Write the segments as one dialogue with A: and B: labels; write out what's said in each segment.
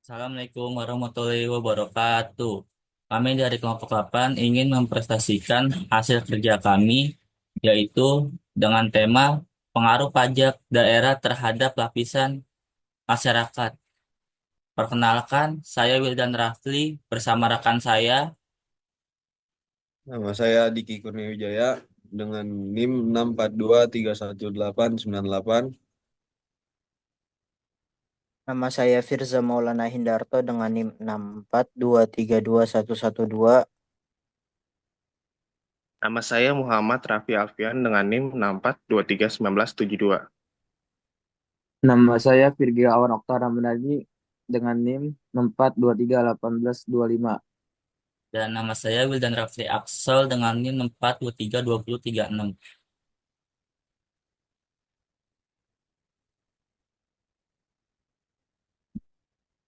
A: Assalamualaikum warahmatullahi wabarakatuh. Kami dari kelompok 8 ingin mempresentasikan hasil kerja kami, yaitu dengan tema pengaruh pajak daerah terhadap lapisan masyarakat. Perkenalkan, saya Wildan Rafli bersama rekan saya.
B: Nama saya Diki Kurniawijaya dengan NIM 642318898.
C: Nama saya Firza Maulana Hindarto dengan NIM 642321112.
D: Nama saya Muhammad Raffi Alfian dengan NIM 64231972.
E: Nama saya Virgil Awan Okta Ramadhani dengan NIM 4231825.
A: Dan nama saya Wildan Rafli Aksel dengan NIM 4232036.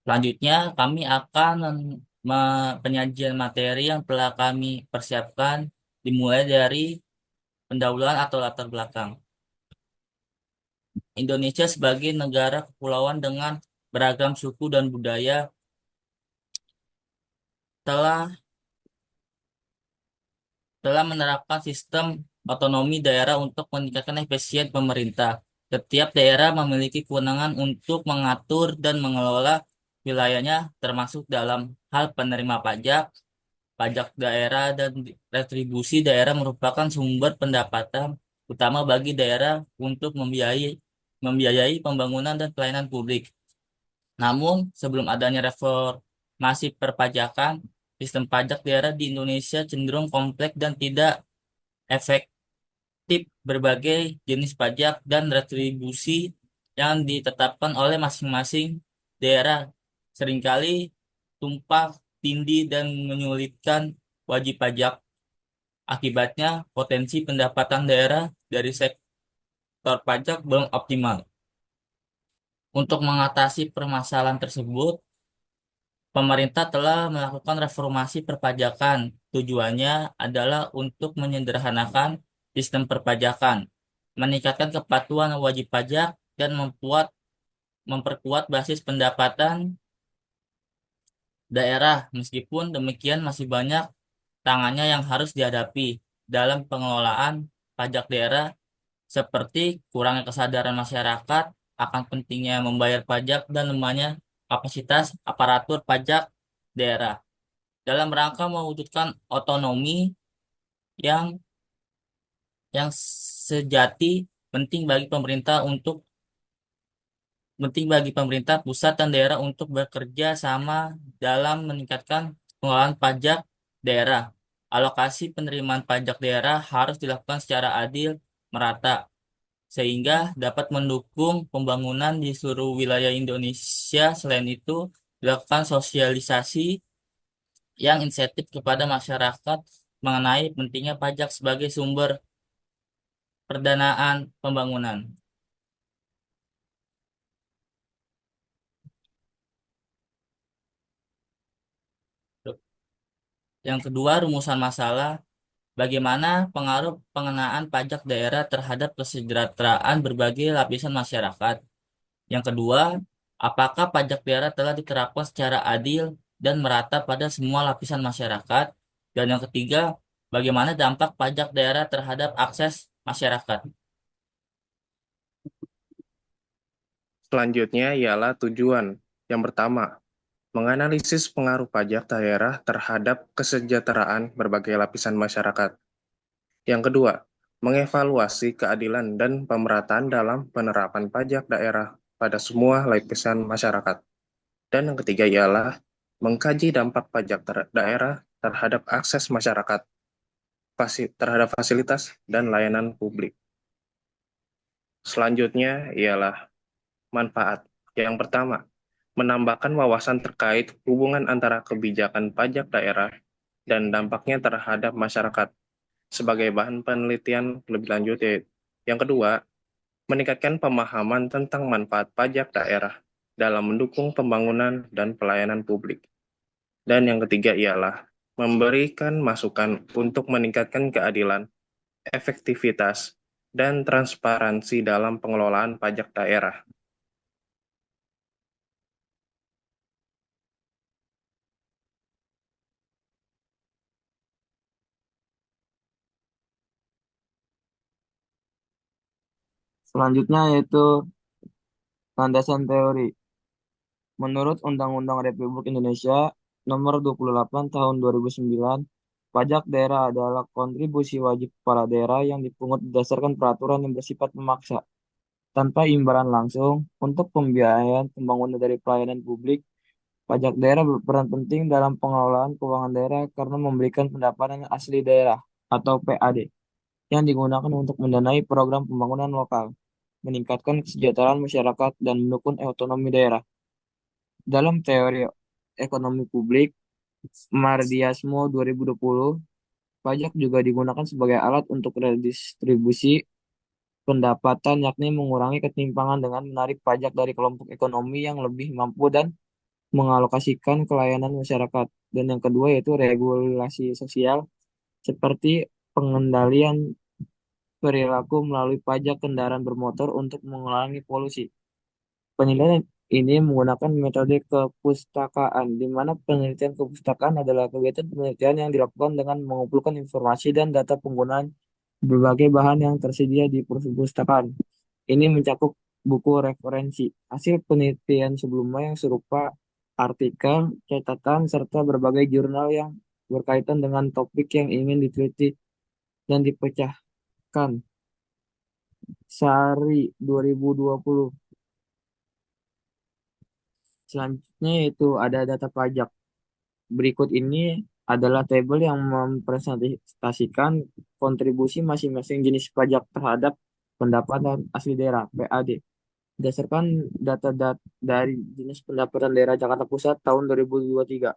A: Selanjutnya, kami akan penyajian materi yang telah kami persiapkan dimulai dari pendahuluan atau latar belakang. Indonesia sebagai negara kepulauan dengan beragam suku dan budaya telah telah menerapkan sistem otonomi daerah untuk meningkatkan efisien pemerintah. Setiap daerah memiliki kewenangan untuk mengatur dan mengelola wilayahnya, termasuk dalam hal penerima pajak. Pajak daerah dan retribusi daerah merupakan sumber pendapatan utama bagi daerah untuk membiayai pembangunan dan pelayanan publik. Namun, sebelum adanya reformasi perpajakan, sistem pajak daerah di Indonesia cenderung kompleks dan tidak efektif. Berbagai jenis pajak dan retribusi yang ditetapkan oleh masing-masing daerah seringkali tumpang tindih dan menyulitkan wajib pajak. Akibatnya, potensi pendapatan daerah dari sektor pajak belum optimal. Untuk mengatasi permasalahan tersebut, pemerintah telah melakukan reformasi perpajakan. Tujuannya adalah untuk menyederhanakan sistem perpajakan, meningkatkan kepatuhan wajib pajak, dan memperkuat basis pendapatan daerah. Meskipun demikian, masih banyak tangannya yang harus dihadapi dalam pengelolaan pajak daerah, seperti kurangnya kesadaran masyarakat akan pentingnya membayar pajak dan lemahnya kapasitas aparatur pajak daerah. Dalam rangka mewujudkan otonomi yang yang sejati, penting bagi pemerintah untuk penting bagi pemerintah pusat dan daerah untuk bekerja sama dalam meningkatkan pengelolaan pajak daerah. Alokasi penerimaan pajak daerah harus dilakukan secara adil, merata, sehingga dapat mendukung pembangunan di seluruh wilayah Indonesia. Selain itu, dilakukan sosialisasi yang insentif kepada masyarakat mengenai pentingnya pajak sebagai sumber perdanaan pembangunan. Yang kedua, rumusan masalah. Bagaimana pengaruh pengenaan pajak daerah terhadap kesejahteraan berbagai lapisan masyarakat? Yang kedua, apakah pajak daerah telah diterapkan secara adil dan merata pada semua lapisan masyarakat? Dan yang ketiga, bagaimana dampak pajak daerah terhadap akses masyarakat?
D: Selanjutnya ialah tujuan. Yang pertama, menganalisis pengaruh pajak daerah terhadap kesejahteraan berbagai lapisan masyarakat. Yang kedua, mengevaluasi keadilan dan pemerataan dalam penerapan pajak daerah pada semua lapisan masyarakat. Dan yang ketiga ialah mengkaji dampak pajak daerah terhadap akses masyarakat, terhadap fasilitas dan layanan publik. Selanjutnya ialah manfaat. Yang pertama, menambahkan wawasan terkait hubungan antara kebijakan pajak daerah dan dampaknya terhadap masyarakat sebagai bahan penelitian lebih lanjut. Yang kedua, meningkatkan pemahaman tentang manfaat pajak daerah dalam mendukung pembangunan dan pelayanan publik. Dan yang ketiga ialah memberikan masukan untuk meningkatkan keadilan, efektivitas, dan transparansi dalam pengelolaan pajak daerah.
E: Selanjutnya yaitu landasan teori. Menurut Undang-Undang Republik Indonesia Nomor 28 Tahun 2009, pajak daerah adalah kontribusi wajib kepala daerah yang dipungut berdasarkan peraturan yang bersifat memaksa, tanpa imbalan langsung, untuk pembiayaan pembangunan dari pelayanan publik. Pajak daerah berperan penting dalam pengelolaan keuangan daerah karena memberikan pendapatan asli daerah atau PAD yang digunakan untuk mendanai program pembangunan lokal, meningkatkan kesejahteraan masyarakat, dan mendukung otonomi daerah. Dalam teori ekonomi publik, Mardiasmo 2020, pajak juga digunakan sebagai alat untuk redistribusi pendapatan, yakni mengurangi ketimpangan dengan menarik pajak dari kelompok ekonomi yang lebih mampu dan mengalokasikan ke layanan masyarakat. Dan yang kedua yaitu regulasi sosial, seperti pengendalian perilaku melalui pajak kendaraan bermotor untuk mengurangi polusi. Penilaian ini menggunakan metode kepustakaan, di mana penelitian kepustakaan adalah kegiatan penelitian yang dilakukan dengan mengumpulkan informasi dan data penggunaan berbagai bahan yang tersedia di perpustakaan. Ini mencakup buku referensi, hasil penelitian sebelumnya yang serupa, artikel, catatan, serta berbagai jurnal yang berkaitan dengan topik yang ingin diteliti dan dipecahkan. Sari 2020. Selanjutnya yaitu ada data pajak. Berikut ini adalah tabel yang mempresentasikan kontribusi masing-masing jenis pajak terhadap pendapatan asli daerah (PAD). Berdasarkan data dari Dinas Pendapatan Daerah Jakarta Pusat tahun 2023.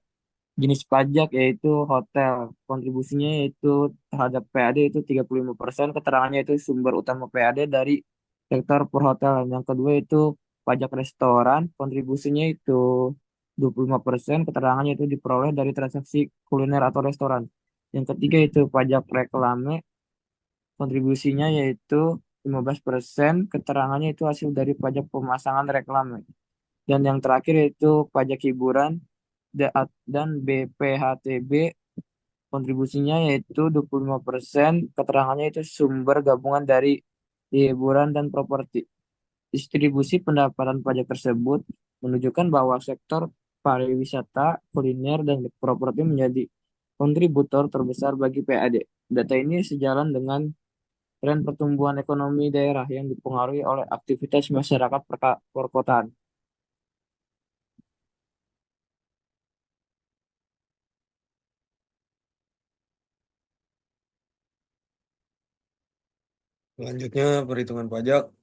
E: Jenis pajak yaitu hotel. Kontribusinya yaitu terhadap PAD itu 35%. Keterangannya itu sumber utama PAD dari sektor perhotelan. Yang kedua itu pajak restoran. Kontribusinya itu 25%. Keterangannya itu diperoleh dari transaksi kuliner atau restoran. Yang ketiga itu pajak reklame. Kontribusinya yaitu 15%. Keterangannya itu hasil dari pajak pemasangan reklame. Dan yang terakhir yaitu pajak hiburan dan BPHTB, kontribusinya yaitu 25%. Keterangannya itu sumber gabungan dari hiburan dan properti. Distribusi pendapatan pajak tersebut menunjukkan bahwa sektor pariwisata, kuliner, dan properti menjadi kontributor terbesar bagi PAD. Data ini sejalan dengan tren pertumbuhan ekonomi daerah yang dipengaruhi oleh aktivitas masyarakat perkotaan.
B: Selanjutnya perhitungan pajak.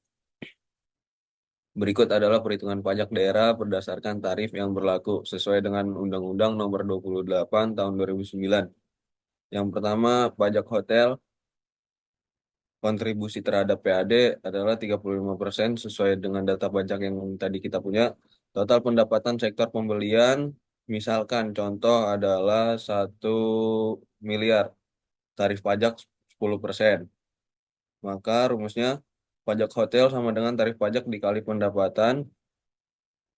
B: Berikut adalah perhitungan pajak daerah berdasarkan tarif yang berlaku sesuai dengan Undang-Undang Nomor 28 Tahun 2009. Yang pertama, pajak hotel. Kontribusi terhadap PAD adalah 35% sesuai dengan data pajak yang tadi kita punya. Total pendapatan sektor pembelian, misalkan contoh adalah 1 miliar. Tarif pajak 10%. Maka rumusnya pajak hotel sama dengan tarif pajak dikali pendapatan.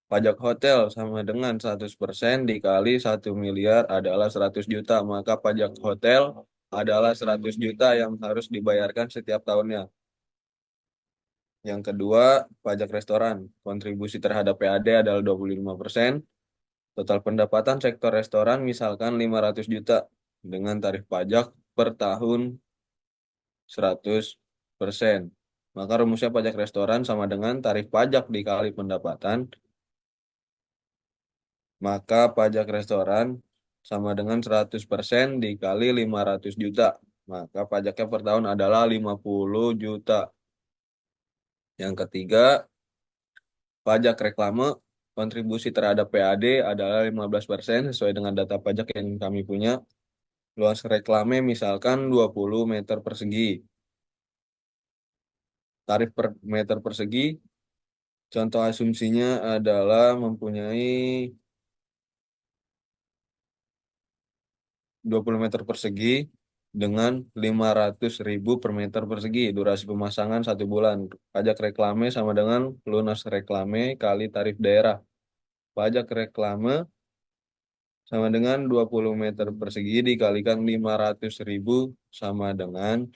B: Pajak hotel sama dengan 100% dikali 1 miliar adalah 100 juta. Maka pajak hotel adalah 100 juta yang harus dibayarkan setiap tahunnya. Yang kedua, pajak restoran. Kontribusi terhadap PAD adalah 25%. Total pendapatan sektor restoran misalkan 500 juta dengan tarif pajak per tahun 100%. Maka rumusnya pajak restoran sama dengan tarif pajak dikali pendapatan. Maka pajak restoran sama dengan 100% dikali 500 juta. Maka pajaknya per tahun adalah 50 juta. Yang ketiga, pajak reklame. Kontribusi terhadap PAD adalah 15% sesuai dengan data pajak yang kami punya. Luas reklame misalkan 20 meter persegi. Tarif per meter persegi, contoh asumsinya adalah mempunyai 20 meter persegi dengan 500.000 per meter persegi. Durasi pemasangan 1 bulan. Pajak reklame sama dengan lunas reklame kali tarif daerah. Pajak reklame sama dengan 20 meter persegi dikalikan 500.000 sama dengan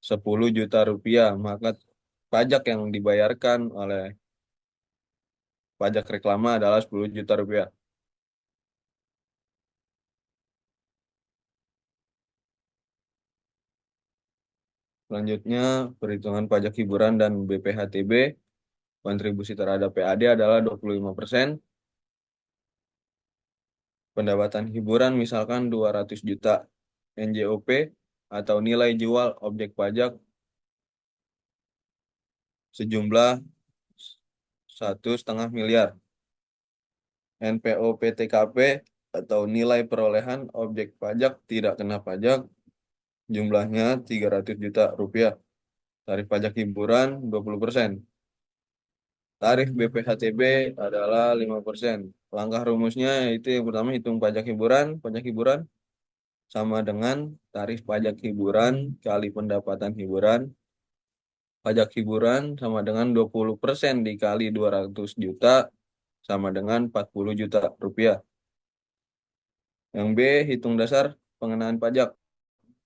B: 10 juta rupiah. Maka pajak yang dibayarkan oleh pajak reklama adalah 10 juta rupiah. Selanjutnya, perhitungan pajak hiburan dan BPHTB, kontribusi terhadap PAD adalah 25%. Pendapatan hiburan misalkan 200 juta NJOP atau nilai jual objek pajak sejumlah 1,5 miliar. NPO PTKP atau nilai perolehan objek pajak tidak kena pajak jumlahnya 300 juta rupiah. Tarif pajak hiburan 20%. Tarif BPHTB adalah 5%. Langkah rumusnya yaitu yang pertama hitung pajak hiburan. Pajak hiburan sama dengan tarif pajak hiburan kali pendapatan hiburan. Pajak hiburan sama dengan 20% dikali 200 juta sama dengan 40 juta rupiah. Yang B, hitung dasar pengenaan pajak.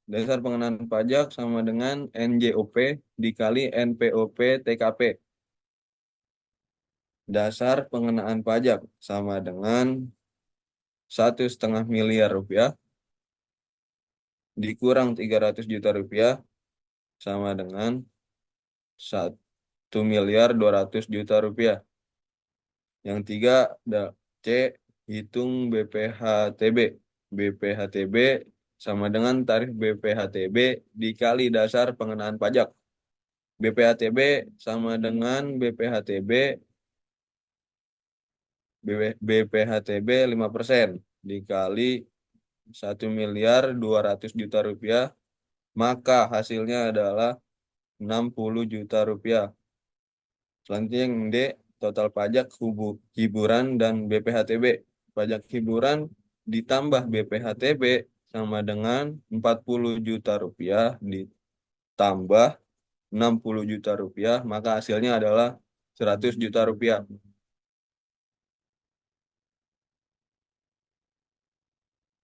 B: Dasar pengenaan pajak sama dengan NJOP dikali NPOP TKP. Dasar pengenaan pajak sama dengan 1,5 miliar rupiah dikurang 300 juta rupiah sama dengan 1,2 miliar rupiah. Yang tiga, C, hitung BPHTB. BPHTB sama dengan tarif BPHTB dikali dasar pengenaan pajak. BPHTB sama dengan BPHTB 5% dikali 1,2 miliar rupiah, maka hasilnya adalah 60 juta rupiah. Selanjutnya yang D, total pajak hiburan dan BPHTB. Pajak hiburan ditambah BPHTB sama dengan 40 juta rupiah ditambah 60 juta rupiah, maka hasilnya adalah 100 juta rupiah.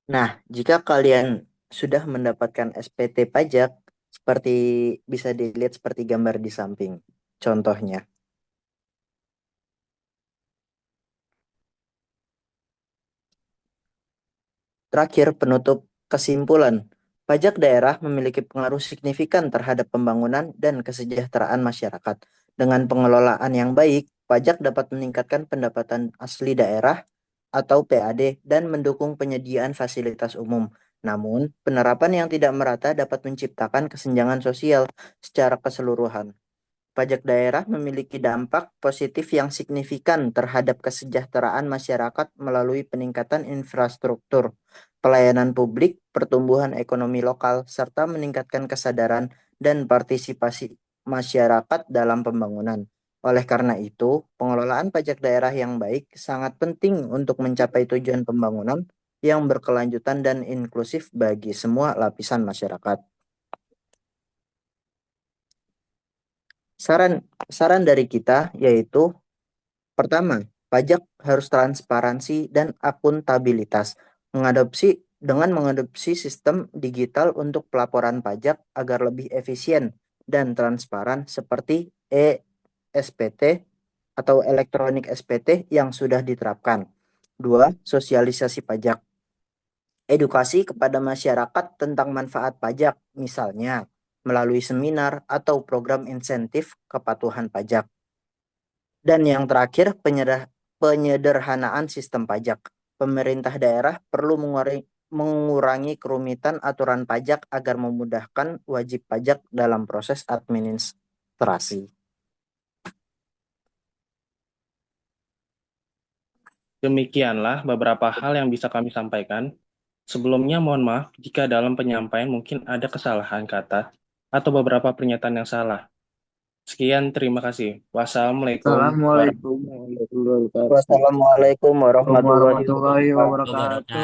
C: Nah, jika kalian sudah mendapatkan SPT pajak, seperti bisa dilihat seperti gambar di samping. Contohnya. Terakhir, penutup kesimpulan. Pajak daerah memiliki pengaruh signifikan terhadap pembangunan dan kesejahteraan masyarakat. Dengan pengelolaan yang baik, pajak dapat meningkatkan pendapatan asli daerah atau PAD dan mendukung penyediaan fasilitas umum. Namun, penerapan yang tidak merata dapat menciptakan kesenjangan sosial secara keseluruhan. Pajak daerah memiliki dampak positif yang signifikan terhadap kesejahteraan masyarakat melalui peningkatan infrastruktur, pelayanan publik, pertumbuhan ekonomi lokal, serta meningkatkan kesadaran dan partisipasi masyarakat dalam pembangunan. Oleh karena itu, pengelolaan pajak daerah yang baik sangat penting untuk mencapai tujuan pembangunan yang berkelanjutan dan inklusif bagi semua lapisan masyarakat. Saran dari kita yaitu pertama, pajak harus transparansi dan akuntabilitas. Mengadopsi sistem digital untuk pelaporan pajak agar lebih efisien dan transparan seperti e-SPT atau elektronik SPT yang sudah diterapkan. Dua, sosialisasi pajak. Edukasi kepada masyarakat tentang manfaat pajak, misalnya melalui seminar atau program insentif kepatuhan pajak. Dan yang terakhir, penyederhanaan sistem pajak. Pemerintah daerah perlu mengurangi kerumitan aturan pajak agar memudahkan wajib pajak dalam proses administrasi.
D: Demikianlah beberapa hal yang bisa kami sampaikan. Sebelumnya mohon maaf jika dalam penyampaian mungkin ada kesalahan kata atau beberapa pernyataan yang salah. Sekian, terima kasih. Wassalamualaikum warahmatullahi
E: Assalamualaikum warahmatullahi wabarakatuh.
C: Wassalamualaikum warahmatullahi
E: Warahmatullahi
C: wabarakatuh.
E: wabarakatuh.